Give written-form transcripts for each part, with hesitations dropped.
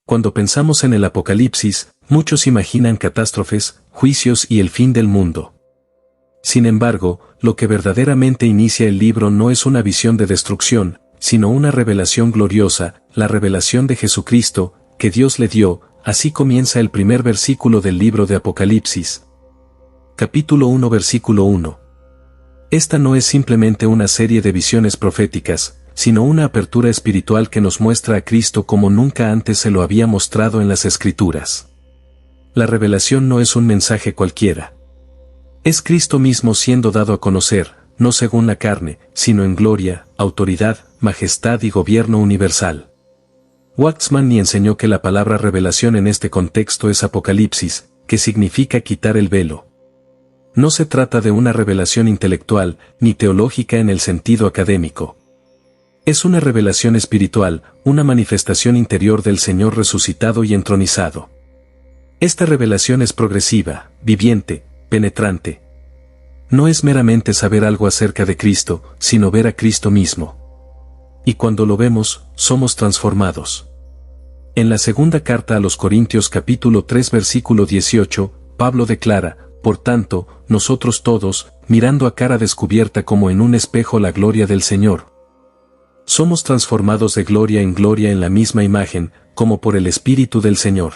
Cuando pensamos en el Apocalipsis, muchos imaginan catástrofes, juicios y el fin del mundo. Sin embargo, lo que verdaderamente inicia el libro no es una visión de destrucción, sino una revelación gloriosa, la revelación de Jesucristo, que Dios le dio. Así comienza el primer versículo del libro de Apocalipsis. Capítulo 1 versículo 1. Esta no es simplemente una serie de visiones proféticas, sino una apertura espiritual que nos muestra a Cristo como nunca antes se lo había mostrado en las Escrituras. La revelación no es un mensaje cualquiera. Es Cristo mismo siendo dado a conocer, no según la carne, sino en gloria, autoridad, majestad y gobierno universal. Waxman enseñó que la palabra revelación en este contexto es Apocalipsis, que significa quitar el velo. No se trata de una revelación intelectual, ni teológica en el sentido académico. Es una revelación espiritual, una manifestación interior del Señor resucitado y entronizado. Esta revelación es progresiva, viviente, penetrante. No es meramente saber algo acerca de Cristo, sino ver a Cristo mismo. Y cuando lo vemos, somos transformados. En la segunda carta a los Corintios capítulo 3 versículo 18, Pablo declara: por tanto, nosotros todos, mirando a cara descubierta como en un espejo la gloria del Señor, somos transformados de gloria en la misma imagen, como por el Espíritu del Señor.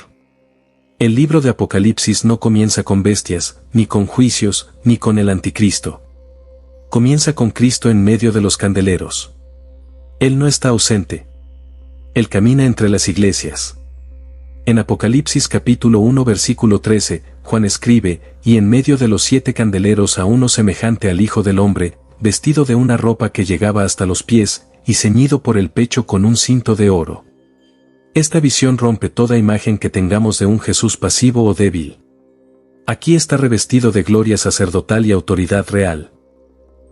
El libro de Apocalipsis no comienza con bestias, ni con juicios, ni con el anticristo. Comienza con Cristo en medio de los candeleros. Él no está ausente. Él camina entre las iglesias. En Apocalipsis capítulo 1 versículo 13, Juan escribe: y en medio de los 7 candeleros a uno semejante al Hijo del Hombre, vestido de una ropa que llegaba hasta los pies, y ceñido por el pecho con un cinto de oro. Esta visión rompe toda imagen que tengamos de un Jesús pasivo o débil. Aquí está revestido de gloria sacerdotal y autoridad real.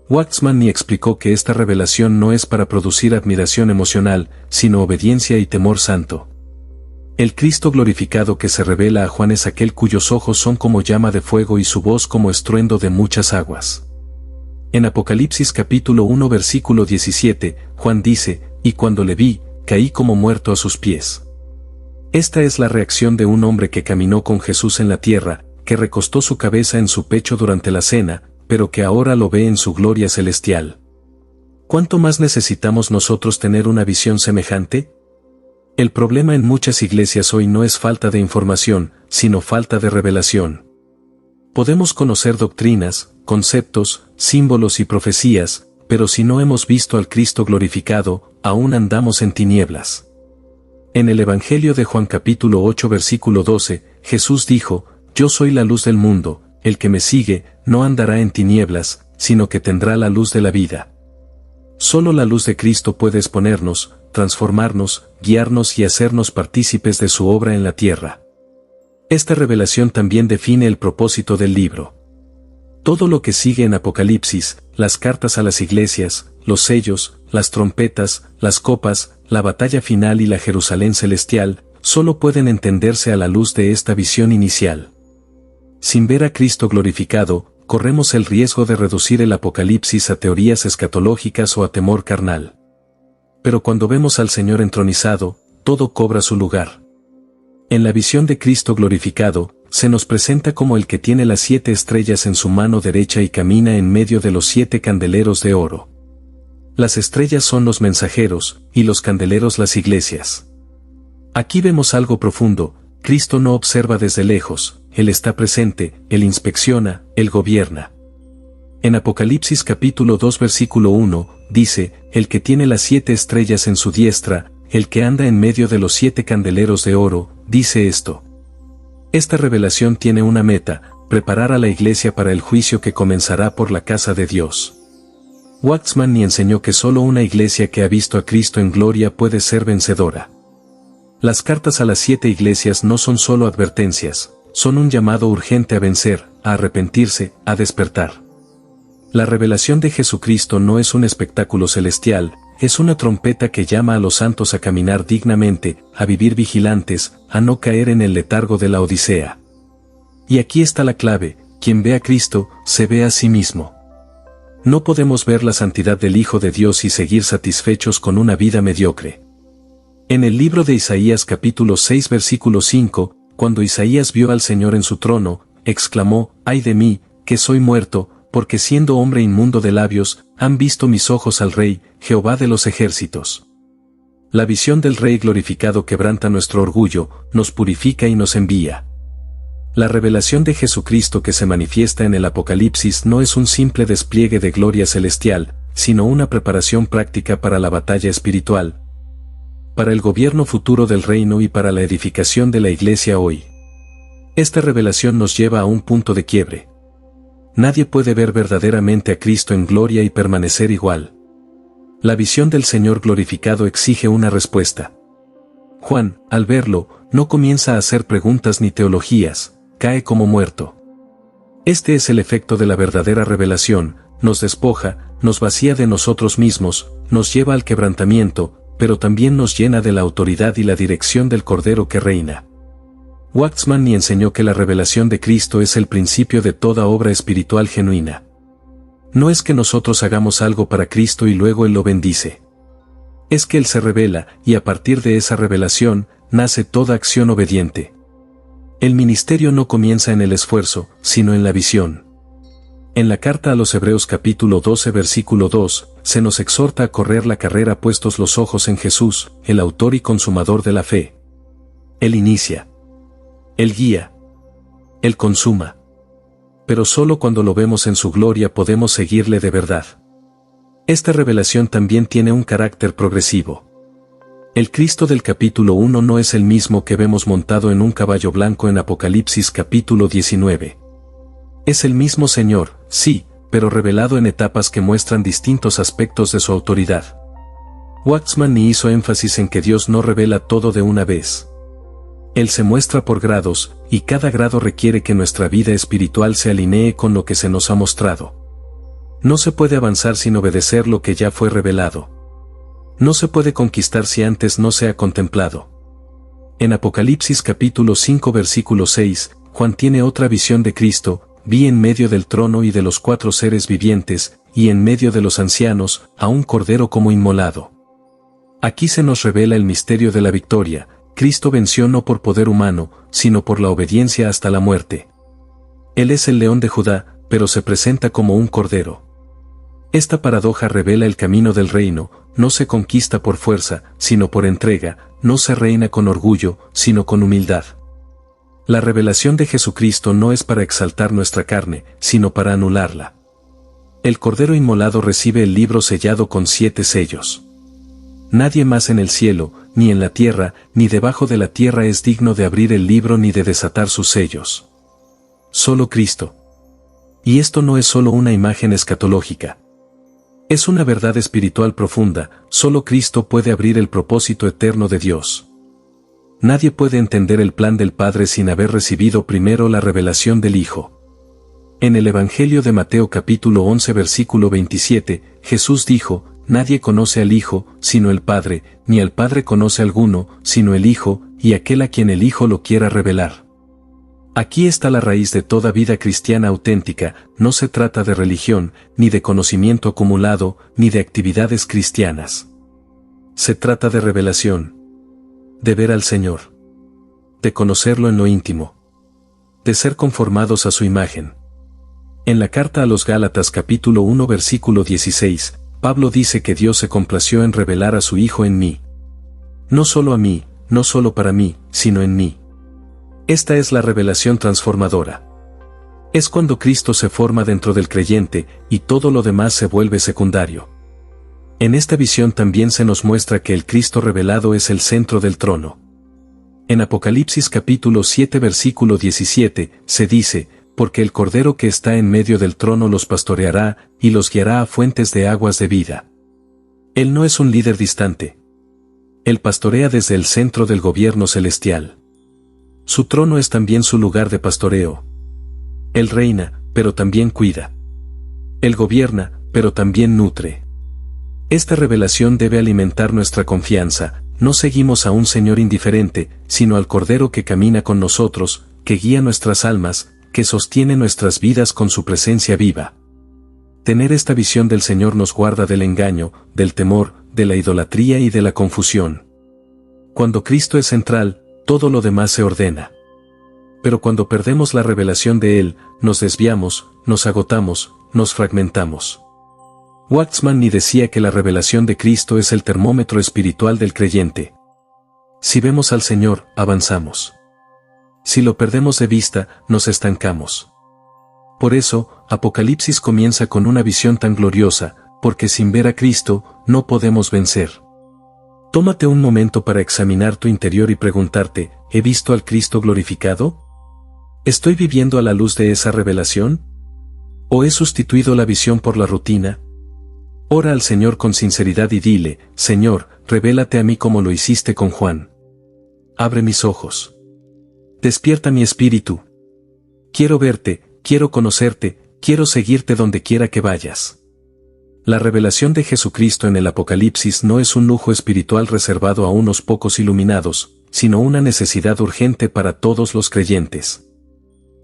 Waxman explicó que esta revelación no es para producir admiración emocional, sino obediencia y temor santo. El Cristo glorificado que se revela a Juan es aquel cuyos ojos son como llama de fuego y su voz como estruendo de muchas aguas. En Apocalipsis capítulo 1 versículo 17, Juan dice: y cuando le vi, caí como muerto a sus pies. Esta es la reacción de un hombre que caminó con Jesús en la tierra, que recostó su cabeza en su pecho durante la cena, pero que ahora lo ve en su gloria celestial. ¿Cuánto más necesitamos nosotros tener una visión semejante? El problema en muchas iglesias hoy no es falta de información, sino falta de revelación. Podemos conocer doctrinas, conceptos, símbolos y profecías, pero si no hemos visto al Cristo glorificado, aún andamos en tinieblas. En el Evangelio de Juan capítulo 8 versículo 12, Jesús dijo: yo soy la luz del mundo, el que me sigue, no andará en tinieblas, sino que tendrá la luz de la vida. Solo la luz de Cristo puede exponernos, transformarnos, guiarnos y hacernos partícipes de su obra en la tierra. Esta revelación también define el propósito del libro. Todo lo que sigue en Apocalipsis, las cartas a las iglesias, los sellos, las trompetas, las copas, la batalla final y la Jerusalén celestial, solo pueden entenderse a la luz de esta visión inicial. Sin ver a Cristo glorificado, corremos el riesgo de reducir el Apocalipsis a teorías escatológicas o a temor carnal. Pero cuando vemos al Señor entronizado, todo cobra su lugar. En la visión de Cristo glorificado, se nos presenta como el que tiene las 7 estrellas en su mano derecha y camina en medio de los 7 candeleros de oro. Las estrellas son los mensajeros, y los candeleros las iglesias. Aquí vemos algo profundo: Cristo no observa desde lejos, Él está presente, Él inspecciona, Él gobierna. En Apocalipsis capítulo 2 versículo 1, dice: el que tiene las 7 estrellas en su diestra, el que anda en medio de los 7 candeleros de oro, dice esto. Esta revelación tiene una meta: preparar a la iglesia para el juicio que comenzará por la casa de Dios. Waxman enseñó que solo una iglesia que ha visto a Cristo en gloria puede ser vencedora. Las cartas a las 7 iglesias no son solo advertencias, son un llamado urgente a vencer, a arrepentirse, a despertar. La revelación de Jesucristo no es un espectáculo celestial, es una trompeta que llama a los santos a caminar dignamente, a vivir vigilantes, a no caer en el letargo de la Odisea. Y aquí está la clave: quien ve a Cristo, se ve a sí mismo. No podemos ver la santidad del Hijo de Dios y seguir satisfechos con una vida mediocre. En el libro de Isaías capítulo 6 versículo 5, cuando Isaías vio al Señor en su trono, exclamó: «Ay de mí, que soy muerto, porque siendo hombre inmundo de labios, han visto mis ojos al Rey, Jehová de los ejércitos». La visión del Rey glorificado quebranta nuestro orgullo, nos purifica y nos envía. La revelación de Jesucristo que se manifiesta en el Apocalipsis no es un simple despliegue de gloria celestial, sino una preparación práctica para la batalla espiritual, para el gobierno futuro del reino y para la edificación de la Iglesia hoy. Esta revelación nos lleva a un punto de quiebre. Nadie puede ver verdaderamente a Cristo en gloria y permanecer igual. La visión del Señor glorificado exige una respuesta. Juan, al verlo, no comienza a hacer preguntas ni teologías, cae como muerto. Este es el efecto de la verdadera revelación: nos despoja, nos vacía de nosotros mismos, nos lleva al quebrantamiento, pero también nos llena de la autoridad y la dirección del Cordero que reina. Waxman enseñó que la revelación de Cristo es el principio de toda obra espiritual genuina. No es que nosotros hagamos algo para Cristo y luego Él lo bendice. Es que Él se revela, y a partir de esa revelación, nace toda acción obediente. El ministerio no comienza en el esfuerzo, sino en la visión. En la carta a los Hebreos capítulo 12 versículo 2, se nos exhorta a correr la carrera puestos los ojos en Jesús, el autor y consumador de la fe. Él inicia. Él guía. Él consuma. Pero solo cuando lo vemos en su gloria podemos seguirle de verdad. Esta revelación también tiene un carácter progresivo. El Cristo del capítulo 1 no es el mismo que vemos montado en un caballo blanco en Apocalipsis capítulo 19. Es el mismo Señor, sí, pero revelado en etapas que muestran distintos aspectos de su autoridad. Waxman hizo énfasis en que Dios no revela todo de una vez. Él se muestra por grados, y cada grado requiere que nuestra vida espiritual se alinee con lo que se nos ha mostrado. No se puede avanzar sin obedecer lo que ya fue revelado. No se puede conquistar si antes no se ha contemplado. En Apocalipsis capítulo 5 versículo 6, Juan tiene otra visión de Cristo: «Vi en medio del trono y de los 4 seres vivientes, y en medio de los ancianos, a un cordero como inmolado». Aquí se nos revela el misterio de la victoria. Cristo venció no por poder humano, sino por la obediencia hasta la muerte. Él es el león de Judá, pero se presenta como un cordero. Esta paradoja revela el camino del reino: no se conquista por fuerza, sino por entrega; no se reina con orgullo, sino con humildad. La revelación de Jesucristo no es para exaltar nuestra carne, sino para anularla. El Cordero inmolado recibe el libro sellado con 7 sellos. Nadie más en el cielo, ni en la tierra, ni debajo de la tierra es digno de abrir el libro ni de desatar sus sellos. Solo Cristo. Y esto no es solo una imagen escatológica. Es una verdad espiritual profunda: solo Cristo puede abrir el propósito eterno de Dios. Nadie puede entender el plan del Padre sin haber recibido primero la revelación del Hijo. En el Evangelio de Mateo capítulo 11 versículo 27, Jesús dijo: «Nadie conoce al Hijo, sino el Padre, ni al Padre conoce alguno, sino el Hijo, y aquel a quien el Hijo lo quiera revelar». Aquí está la raíz de toda vida cristiana auténtica: no se trata de religión, ni de conocimiento acumulado, ni de actividades cristianas. Se trata de revelación. De ver al Señor. De conocerlo en lo íntimo. De ser conformados a su imagen. En la carta a los Gálatas capítulo 1 versículo 16, Pablo dice que Dios se complació en revelar a su Hijo en mí. No solo a mí, no solo para mí, sino en mí. Esta es la revelación transformadora. Es cuando Cristo se forma dentro del creyente, y todo lo demás se vuelve secundario. En esta visión también se nos muestra que el Cristo revelado es el centro del trono. En Apocalipsis capítulo 7 versículo 17, se dice: «Porque el Cordero que está en medio del trono los pastoreará, y los guiará a fuentes de aguas de vida». Él no es un líder distante. Él pastorea desde el centro del gobierno celestial. Su trono es también su lugar de pastoreo. Él reina, pero también cuida. Él gobierna, pero también nutre. Esta revelación debe alimentar nuestra confianza: no seguimos a un Señor indiferente, sino al Cordero que camina con nosotros, que guía nuestras almas, que sostiene nuestras vidas con su presencia viva. Tener esta visión del Señor nos guarda del engaño, del temor, de la idolatría y de la confusión. Cuando Cristo es central, todo lo demás se ordena. Pero cuando perdemos la revelación de Él, nos desviamos, nos agotamos, nos fragmentamos. Waxman ni decía que la revelación de Cristo es el termómetro espiritual del creyente. Si vemos al Señor, avanzamos. Si lo perdemos de vista, nos estancamos. Por eso, Apocalipsis comienza con una visión tan gloriosa, porque sin ver a Cristo, no podemos vencer. Tómate un momento para examinar tu interior y preguntarte, ¿he visto al Cristo glorificado? ¿Estoy viviendo a la luz de esa revelación? ¿O he sustituido la visión por la rutina? Ora al Señor con sinceridad y dile, Señor, revélate a mí como lo hiciste con Juan. Abre mis ojos. Despierta mi espíritu. Quiero verte, quiero conocerte, quiero seguirte donde quiera que vayas. La revelación de Jesucristo en el Apocalipsis no es un lujo espiritual reservado a unos pocos iluminados, sino una necesidad urgente para todos los creyentes.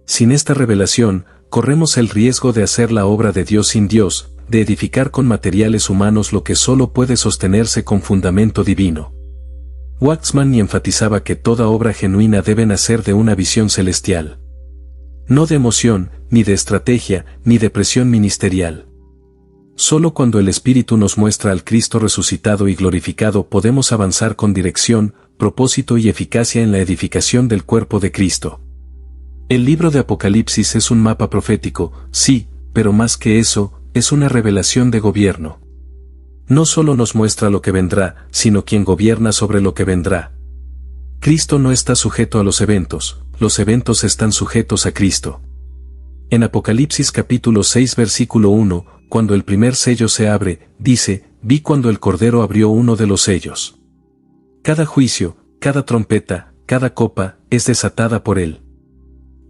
Sin esta revelación, corremos el riesgo de hacer la obra de Dios sin Dios, de edificar con materiales humanos lo que solo puede sostenerse con fundamento divino. Waxman ni enfatizaba que toda obra genuina debe nacer de una visión celestial. No de emoción, ni de estrategia, ni de presión ministerial. Solo cuando el Espíritu nos muestra al Cristo resucitado y glorificado podemos avanzar con dirección, propósito y eficacia en la edificación del cuerpo de Cristo. El libro de Apocalipsis es un mapa profético, sí, pero más que eso, es una revelación de gobierno. No solo nos muestra lo que vendrá, sino quien gobierna sobre lo que vendrá. Cristo no está sujeto a los eventos están sujetos a Cristo. En Apocalipsis capítulo 6 versículo 1, cuando el primer sello se abre, dice, vi cuando el Cordero abrió uno de los sellos. Cada juicio, cada trompeta, cada copa, es desatada por él.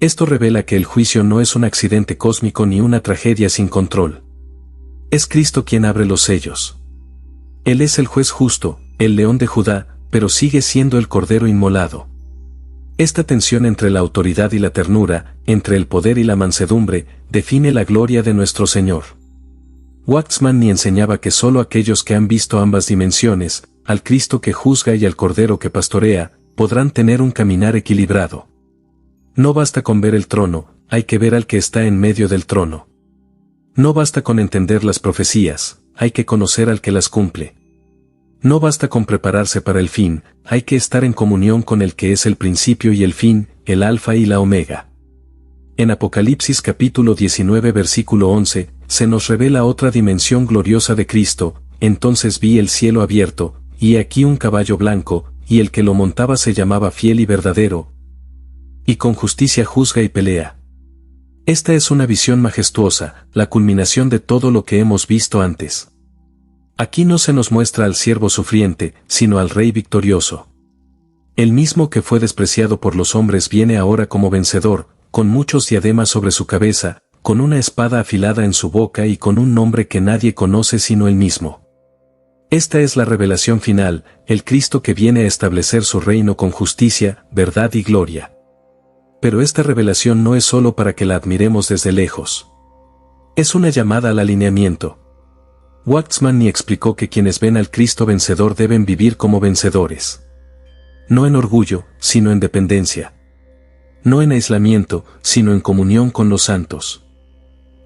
Esto revela que el juicio no es un accidente cósmico ni una tragedia sin control. Es Cristo quien abre los sellos. Él es el juez justo, el león de Judá, pero sigue siendo el Cordero inmolado. Esta tensión entre la autoridad y la ternura, entre el poder y la mansedumbre, define la gloria de nuestro Señor. Waxman ni enseñaba que solo aquellos que han visto ambas dimensiones, al Cristo que juzga y al Cordero que pastorea, podrán tener un caminar equilibrado. No basta con ver el trono, hay que ver al que está en medio del trono. No basta con entender las profecías, hay que conocer al que las cumple. No basta con prepararse para el fin, hay que estar en comunión con el que es el principio y el fin, el alfa y la omega. En Apocalipsis capítulo 19 versículo 11, se nos revela otra dimensión gloriosa de Cristo, entonces vi el cielo abierto, y aquí un caballo blanco, y el que lo montaba se llamaba Fiel y Verdadero, y con justicia juzga y pelea. Esta es una visión majestuosa, la culminación de todo lo que hemos visto antes. Aquí no se nos muestra al siervo sufriente, sino al Rey victorioso. El mismo que fue despreciado por los hombres viene ahora como vencedor, con muchos diademas sobre su cabeza, con una espada afilada en su boca y con un nombre que nadie conoce sino él mismo. Esta es la revelación final, el Cristo que viene a establecer su reino con justicia, verdad y gloria. Pero esta revelación no es solo para que la admiremos desde lejos. Es una llamada al alineamiento. Waxman ni explicó que quienes ven al Cristo vencedor deben vivir como vencedores. No en orgullo, sino en dependencia. No en aislamiento, sino en comunión con los santos.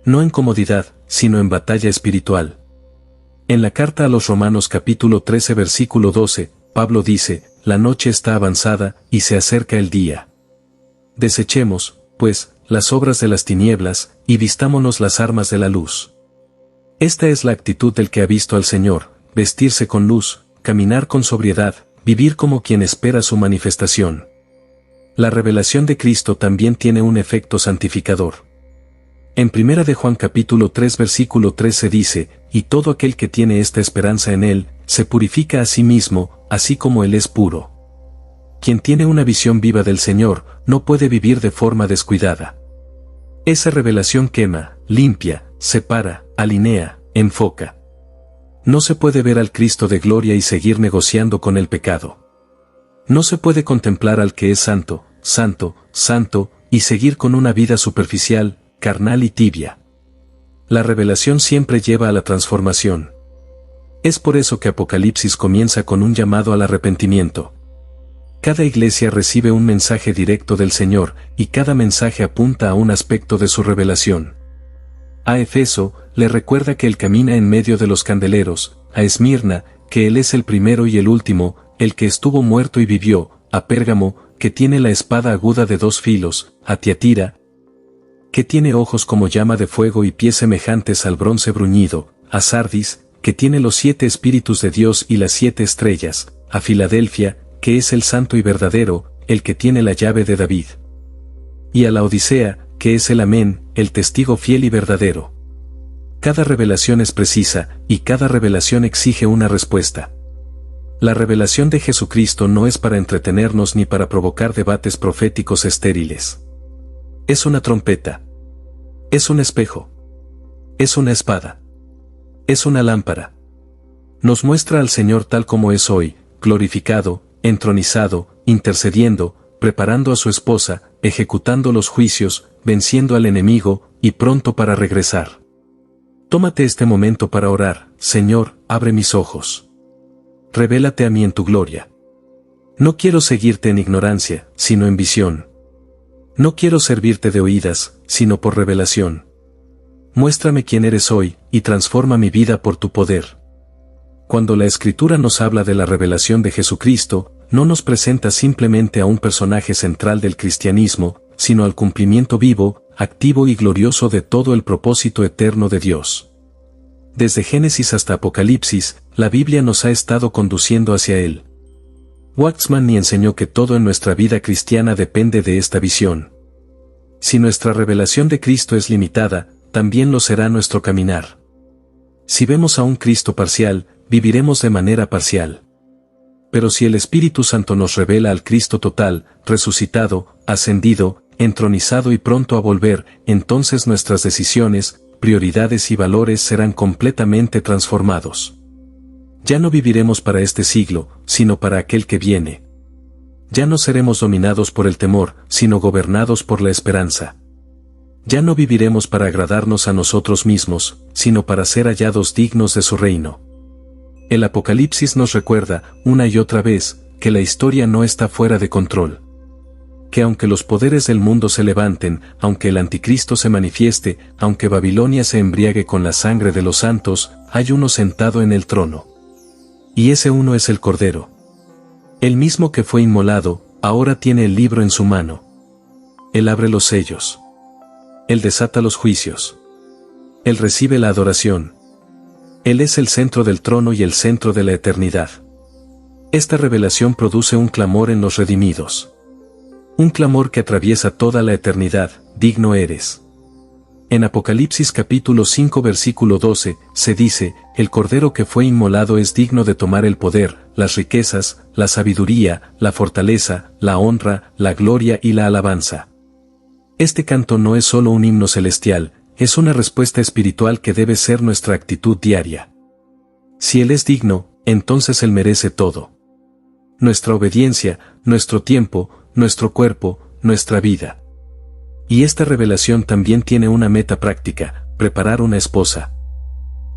No en comodidad, sino en batalla espiritual. En la carta a los Romanos capítulo 13 versículo 12, Pablo dice, la noche está avanzada, y se acerca el día. Desechemos, pues, las obras de las tinieblas, y vistámonos las armas de la luz. Esta es la actitud del que ha visto al Señor, vestirse con luz, caminar con sobriedad, vivir como quien espera su manifestación. La revelación de Cristo también tiene un efecto santificador. En 1 de Juan capítulo 3 versículo 13 dice, y todo aquel que tiene esta esperanza en Él, se purifica a sí mismo, así como Él es puro. Quien tiene una visión viva del Señor, no puede vivir de forma descuidada. Esa revelación quema, limpia, separa, alinea, enfoca. No se puede ver al Cristo de gloria y seguir negociando con el pecado. No se puede contemplar al que es santo, santo, santo, y seguir con una vida superficial, carnal y tibia. La revelación siempre lleva a la transformación. Es por eso que Apocalipsis comienza con un llamado al arrepentimiento. Cada iglesia recibe un mensaje directo del Señor, y cada mensaje apunta a un aspecto de su revelación. A Efeso, le recuerda que Él camina en medio de los candeleros; a Esmirna, que Él es el primero y el último, el que estuvo muerto y vivió; a Pérgamo, que tiene la espada aguda de 2 filos; a Tiatira, que tiene ojos como llama de fuego y pies semejantes al bronce bruñido; a Sardis, que tiene los 7 espíritus de Dios y las 7 estrellas; a Filadelfia, que es el santo y verdadero, el que tiene la llave de David; y a la Odisea, que es el Amén, el testigo fiel y verdadero. Cada revelación es precisa, y cada revelación exige una respuesta. La revelación de Jesucristo no es para entretenernos ni para provocar debates proféticos estériles. Es una trompeta. Es un espejo. Es una espada. Es una lámpara. Nos muestra al Señor tal como es hoy, glorificado, entronizado, intercediendo, preparando a su esposa, ejecutando los juicios, venciendo al enemigo, y pronto para regresar. Tómate este momento para orar: Señor, abre mis ojos. Revélate a mí en tu gloria. No quiero seguirte en ignorancia, sino en visión. No quiero servirte de oídas, sino por revelación. Muéstrame quién eres hoy, y transforma mi vida por tu poder. Cuando la Escritura nos habla de la revelación de Jesucristo, no nos presenta simplemente a un personaje central del cristianismo, sino al cumplimiento vivo, activo y glorioso de todo el propósito eterno de Dios. Desde Génesis hasta Apocalipsis, la Biblia nos ha estado conduciendo hacia él. Waxman enseñó que todo en nuestra vida cristiana depende de esta visión. Si nuestra revelación de Cristo es limitada, también lo será nuestro caminar. Si vemos a un Cristo parcial, viviremos de manera parcial. Pero si el Espíritu Santo nos revela al Cristo total, resucitado, ascendido, entronizado y pronto a volver, entonces nuestras decisiones, prioridades y valores serán completamente transformados. Ya no viviremos para este siglo, sino para aquel que viene. Ya no seremos dominados por el temor, sino gobernados por la esperanza. Ya no viviremos para agradarnos a nosotros mismos, sino para ser hallados dignos de su reino. El Apocalipsis nos recuerda, una y otra vez, que la historia no está fuera de control. Que aunque los poderes del mundo se levanten, aunque el anticristo se manifieste, aunque Babilonia se embriague con la sangre de los santos, hay uno sentado en el trono. Y ese uno es el Cordero. El mismo que fue inmolado, ahora tiene el libro en su mano. Él abre los sellos. Él desata los juicios. Él recibe la adoración. Él es el centro del trono y el centro de la eternidad. Esta revelación produce un clamor en los redimidos. Un clamor que atraviesa toda la eternidad: digno eres. En Apocalipsis capítulo 5 versículo 12, se dice: el Cordero que fue inmolado es digno de tomar el poder, las riquezas, la sabiduría, la fortaleza, la honra, la gloria y la alabanza. Este canto no es solo un himno celestial, es una respuesta espiritual que debe ser nuestra actitud diaria. Si Él es digno, entonces Él merece todo. Nuestra obediencia, nuestro tiempo, nuestro cuerpo, nuestra vida. Y esta revelación también tiene una meta práctica: preparar una esposa.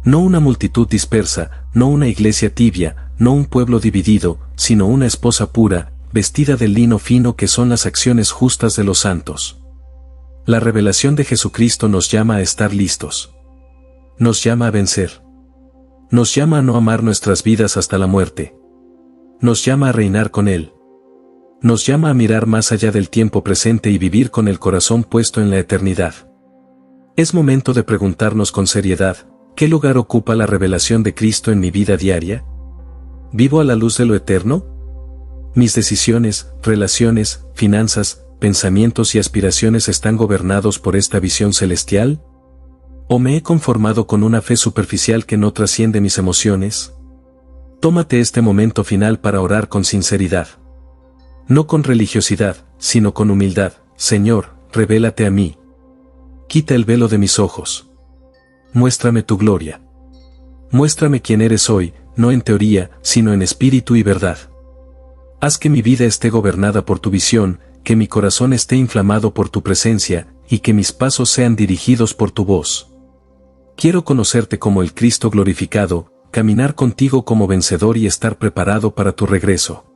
No una multitud dispersa, no una iglesia tibia, no un pueblo dividido, sino una esposa pura, vestida del lino fino que son las acciones justas de los santos. La revelación de Jesucristo nos llama a estar listos. Nos llama a vencer. Nos llama a no amar nuestras vidas hasta la muerte. Nos llama a reinar con Él. Nos llama a mirar más allá del tiempo presente y vivir con el corazón puesto en la eternidad. Es momento de preguntarnos con seriedad: ¿qué lugar ocupa la revelación de Cristo en mi vida diaria? ¿Vivo a la luz de lo eterno? ¿Mis decisiones, relaciones, finanzas, pensamientos y aspiraciones están gobernados por esta visión celestial? ¿O me he conformado con una fe superficial que no trasciende mis emociones? Tómate este momento final para orar con sinceridad. No con religiosidad, sino con humildad: Señor, revélate a mí. Quita el velo de mis ojos. Muéstrame tu gloria. Muéstrame quién eres hoy, no en teoría, sino en espíritu y verdad. Haz que mi vida esté gobernada por tu visión, que mi corazón esté inflamado por tu presencia, y que mis pasos sean dirigidos por tu voz. Quiero conocerte como el Cristo glorificado, caminar contigo como vencedor y estar preparado para tu regreso.